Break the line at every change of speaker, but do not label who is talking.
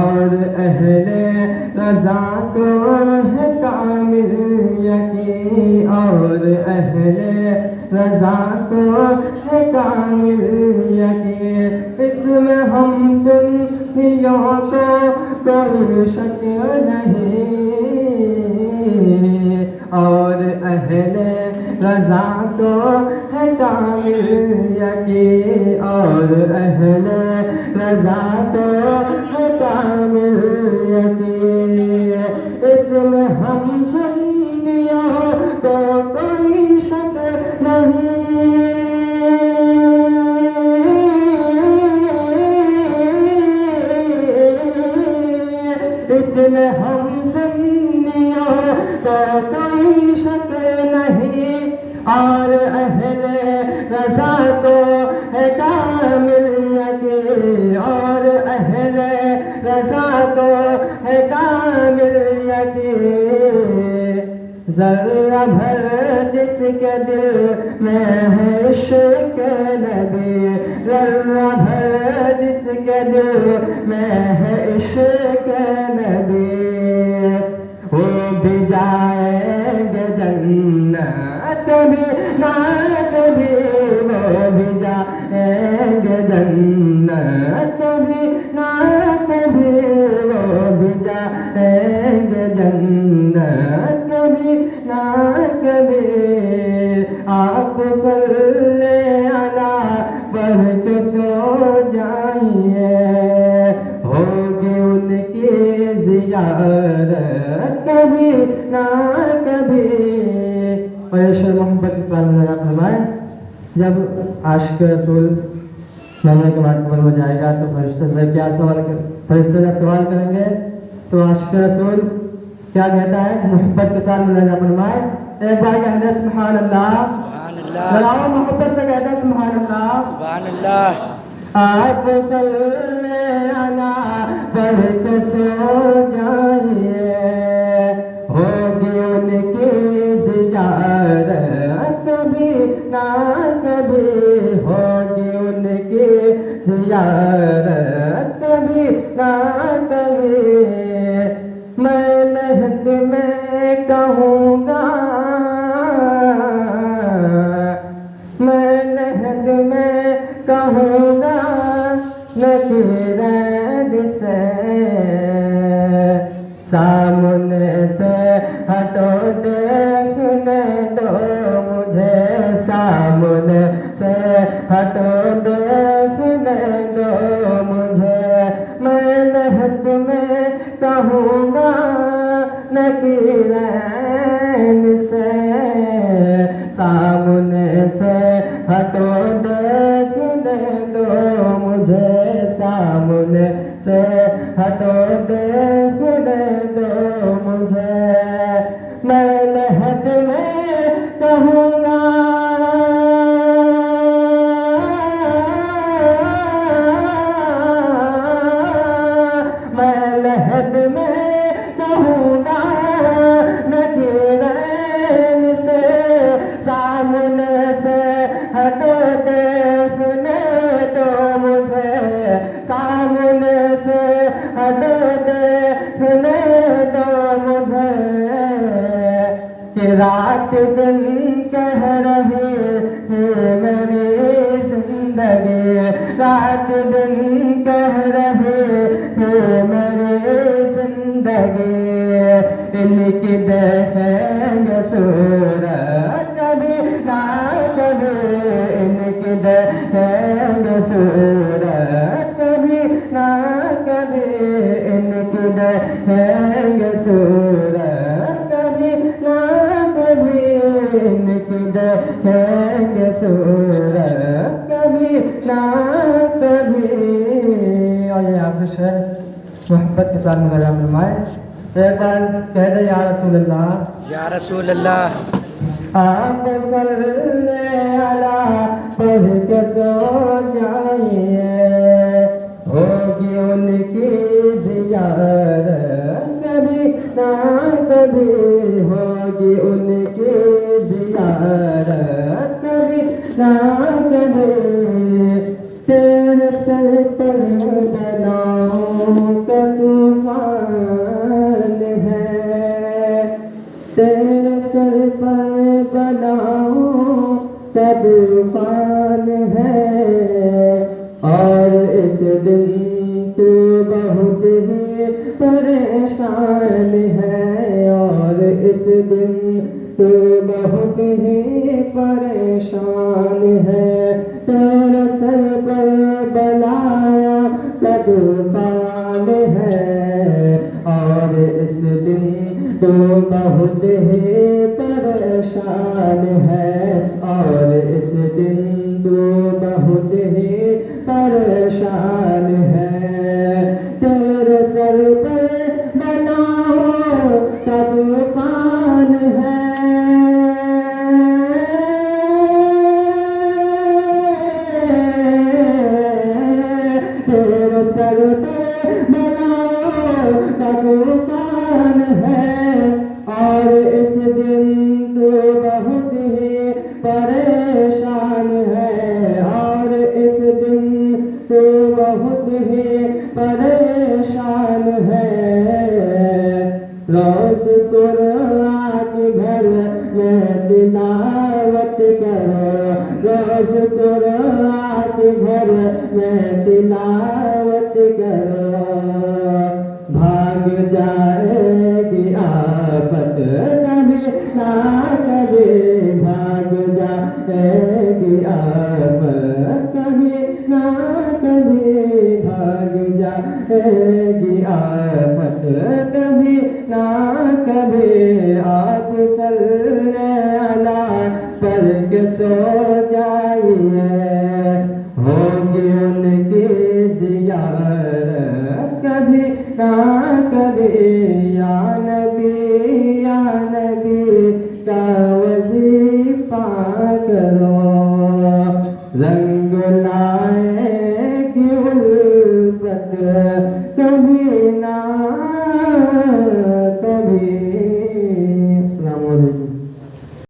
और अहले रज़ा को है कामिल यकीन, और अहले रज़ा को है कामिल यकीन। इसमें हम सुन्नियों को कोई शक नहीं, और अहले रज़ा को है कामिल यकीन, और अहले रज़ा को है कामिल यकीन। इसमें हम सुन्नियों को कोई शक नहीं, इसमें हम सुन्नियों को कोई शक नहीं, और अहले रज़ा को है कामिल यकीन, और अहले रज़ा को है कामिल यकीन। ज़र्रा भर जिसके दिल में है इश्क़ नबी, ज़र्रा भर जिसके दिल में है इश्क़ नबी, वो भी जाएंगे जन्नत भी ना कभी, वो भी जाएंगे जन्नत भी ना कभी, वो भी जाएंगे जन्नत भी ना कभी। आप सल्ले अला पढ़ के सो जाइए, होगी उनकी ज़ियारत कभी ना कभी। और इश्क़ मोहब्बत के साथ नज़र फरमाएं, जब आशिक़ रसूल मरने के बाद कब्र में जाएगा तो फरिश्ते से क्या सवाल फरिश्ते जब सवाल करेंगे तो आशिक़ रसूल क्या कहता है? मोहब्बत के साथ नज़र फरमाएं, एक बार कहते सुभान अल्लाह, जलाओ मोहब्बत से कहते हैं सुभान अल्लाह, सुभान अल्लाह। आप सल्ले अला पढ़ के सो जाइए, होगी उनकी ज़ियारत कभी ना कभी, होगी उनकी ज़ियारत कभी ना कभी। मैं लहद में कहूँगा, मैं लहद में कहूँगा नकीरत से, सामने से हटो देखने दो मुझे, सामने से हटो देखने दो मुझे। मैं लहद में कहूँगा नकीरत से, सामने से हटो देखने दो मुझे, सामने से हटो देखने दो मुझे। मैं लहद में कहूँगा, मैं लहद में कहूँगा नकीरत से, सामने से हटो देखने दो मुझे, सामने से हटो देखने दो मुझे। कि रात दिन कह रही है मेरी जिंदगी, रात दिन कह रही है मेरी जिंदगी। इनकी देखेंगे सूरत कभी ना कभी, इनकी देखेंगे सूरत कभी ना कभी, इनकी देखेंगे सूरत कभी ना कभी, इनकी देखेंगे सूरत कभी ना कभी। और ये आप मोहब्बत के साथ मुलाज़ा फरमाए, एक बार कह दे या रसूल अल्लाह, या रसूल अल्लाह। आप सल्ले अला पढ़ के सो जाइए, होगी उनकी ज़ियारत कभी ना कभी, होगी उनकी ज़ियारत कभी ना कभी। तेरे सर पर बनाऊं कभी बहुत ही परेशान है और इस दिन तो बहुत ही परेशान है। तेरे सर पर बलाया का तूफान है और इस दिन तो बहुत ही परेशान है और इस दिन तो बहुत ही परेशान है। तेरे सर पर बलाओं का तूफान है। तेरे सर पर बलाओं का तूफान है और इस दिन तो बहुत ही परेशान है और इस दिन तो बहुत ही परेशान है। रोज कुरान घर में तिलावत करो, रोज कुरान घर में तिलावत करो। भाग जाएगी आफत कभी ना कभी, भाग जाएगी आफत कभी ना कभी, भाग जाएगी आफत कभी ना कभी। आप सल्ले अला पर के सो जाइए, होगी उनकी ज़ियारत कभी ना कभी। या नबी का वजीफा करो, रंग लाए